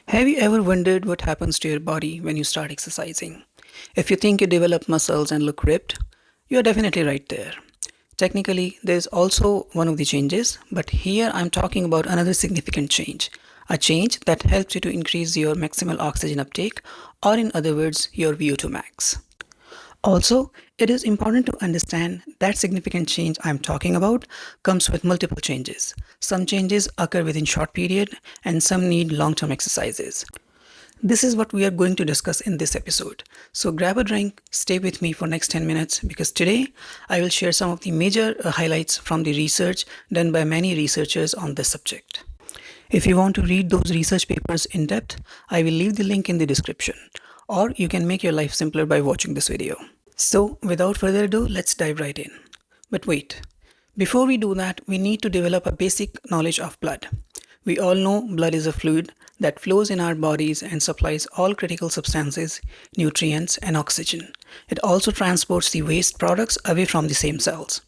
Have you ever wondered what happens to your body when you start exercising? If you think you develop muscles and look ripped, you are definitely right there. Technically, there is also one of the changes, but here I'm talking about another significant change. A change that helps you to increase your maximal oxygen uptake, or in other words, your VO2 max. Also, it is important to understand that significant change I'm talking about comes with multiple changes. Some changes occur within short period and some need long-term exercises. This is what we are going to discuss in this episode. So grab a drink, stay with me for next 10 minutes because today I will share some of the major highlights from the research done by many researchers on this subject. If you want to read those research papers in depth, I will leave the link in the description, or you can make your life simpler by watching this video. So without further ado, let's dive right in. But wait, before we do that, we need to develop a basic knowledge of blood. We all know blood is a fluid that flows in our bodies and supplies all critical substances, nutrients, and oxygen. It also transports the waste products away from the same cells.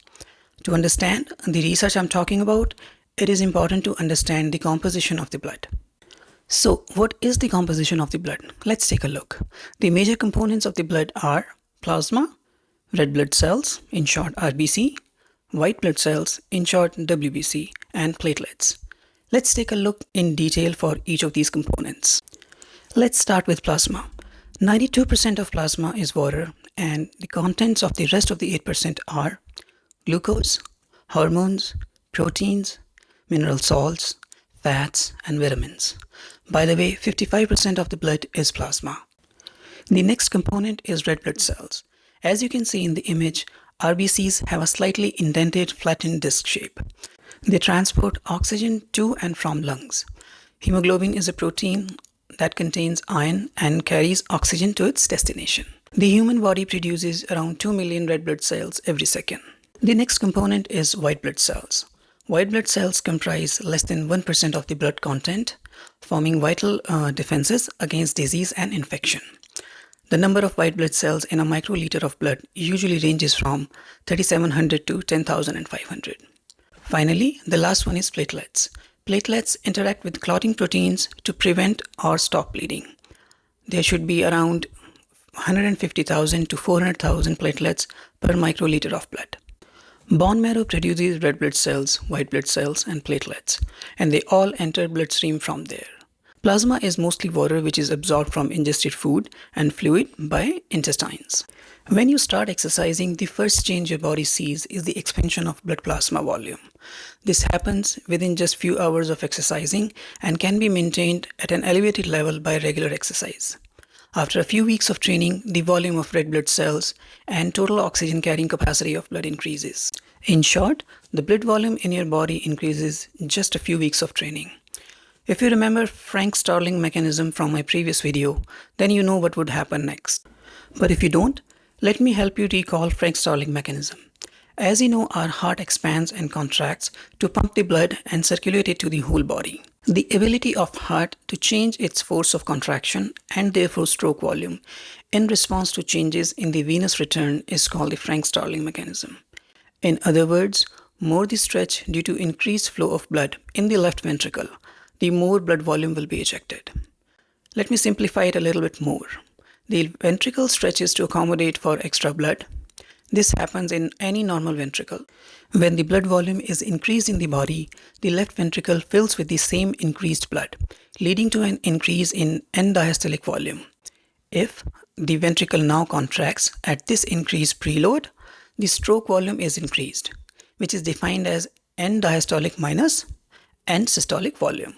To understand the research I'm talking about, it is important to understand the composition of the blood. So, what is the composition of the blood? Let's take a look. The major components of the blood are plasma, red blood cells, in short RBC, white blood cells, in short WBC, and platelets. Let's take a look in detail for each of these components. Let's start with plasma. 92% of plasma is water, and the contents of the rest of the 8% are glucose, hormones, proteins, mineral salts, fats, and vitamins. By the way, 55% of the blood is plasma. The next component is red blood cells. As you can see in the image, RBCs have a slightly indented flattened disc shape. They transport oxygen to and from lungs. Hemoglobin is a protein that contains iron and carries oxygen to its destination. The human body produces around 2 million red blood cells every second. The next component is white blood cells. White blood cells comprise less than 1% of the blood content, forming vital defenses against disease and infection. The number of white blood cells in a microliter of blood usually ranges from 3,700 to 10,500. Finally, the last one is platelets. Platelets interact with clotting proteins to prevent or stop bleeding. There should be around 150,000 to 400,000 platelets per microliter of blood. Bone marrow produces red blood cells, white blood cells, and platelets, and they all enter bloodstream from there. Plasma is mostly water which is absorbed from ingested food and fluid by intestines. When you start exercising, the first change your body sees is the expansion of blood plasma volume. This happens within just few hours of exercising and can be maintained at an elevated level by regular exercise. After a few weeks of training, the volume of red blood cells and total oxygen carrying capacity of blood increases. In short, the blood volume in your body increases just a few weeks of training. If you remember Frank Starling mechanism from my previous video, then you know what would happen next. But if you don't, let me help you recall Frank Starling mechanism. As you know, our heart expands and contracts to pump the blood and circulate it to the whole body. The ability of heart to change its force of contraction and therefore stroke volume in response to changes in the venous return is called the Frank Starling mechanism. In other words, more the stretch due to increased flow of blood in the left ventricle, the more blood volume will be ejected. Let me simplify it a little bit more. The ventricle stretches to accommodate for extra blood. This happens in any normal ventricle. When the blood volume is increased in the body, the left ventricle fills with the same increased blood, leading to an increase in end diastolic volume. If the ventricle now contracts at this increased preload, the stroke volume is increased, which is defined as end diastolic minus end systolic volume.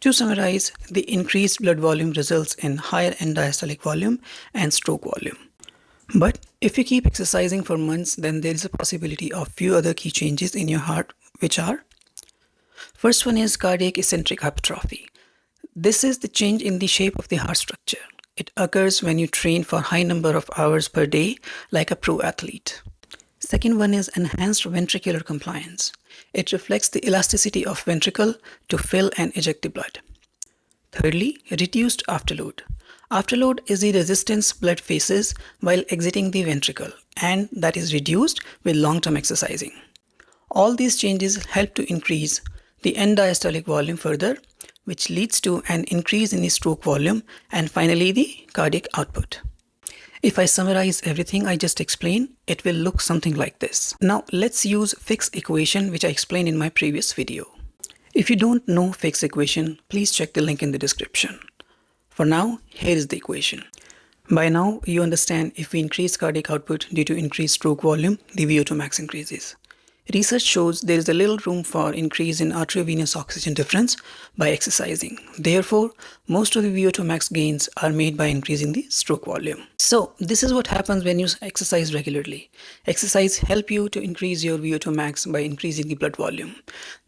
To summarize, the increased blood volume results in higher end diastolic volume and stroke volume. But if you keep exercising for months, then there is a possibility of few other key changes in your heart, which are: first one is cardiac eccentric hypertrophy. This is the change in the shape of the heart structure. It occurs when you train for high number of hours per day, like a pro athlete. Second one is enhanced ventricular compliance. It reflects the elasticity of ventricle to fill and eject the blood. Thirdly, reduced afterload. Afterload is the resistance blood faces while exiting the ventricle, and that is reduced with long-term exercising. All these changes help to increase the end diastolic volume further, which leads to an increase in the stroke volume and finally the cardiac output. If I summarize everything I just explained, it will look something like this. Now let's use Fick's equation, which I explained in my previous video. If you don't know Fick's equation, please check the link in the description. For now, here is the equation. By now, you understand if we increase cardiac output due to increased stroke volume, the VO2 max increases. Research shows there is a little room for increase in arteriovenous oxygen difference by exercising. Therefore, most of the VO2 max gains are made by increasing the stroke volume. So, this is what happens when you exercise regularly. Exercise helps you to increase your VO2 max by increasing the blood volume.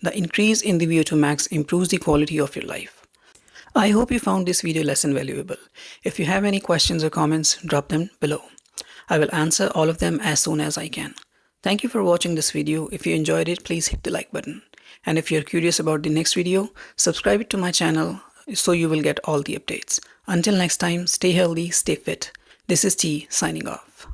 The increase in the VO2 max improves the quality of your life. I hope you found this video lesson valuable. If you have any questions or comments, drop them below. I will answer all of them as soon as I can. Thank you for watching this video. If you enjoyed it, please hit the like button. And if you're curious about the next video, subscribe it to my channel so you will get all the updates. Until next time, stay healthy, stay fit. This is T signing off.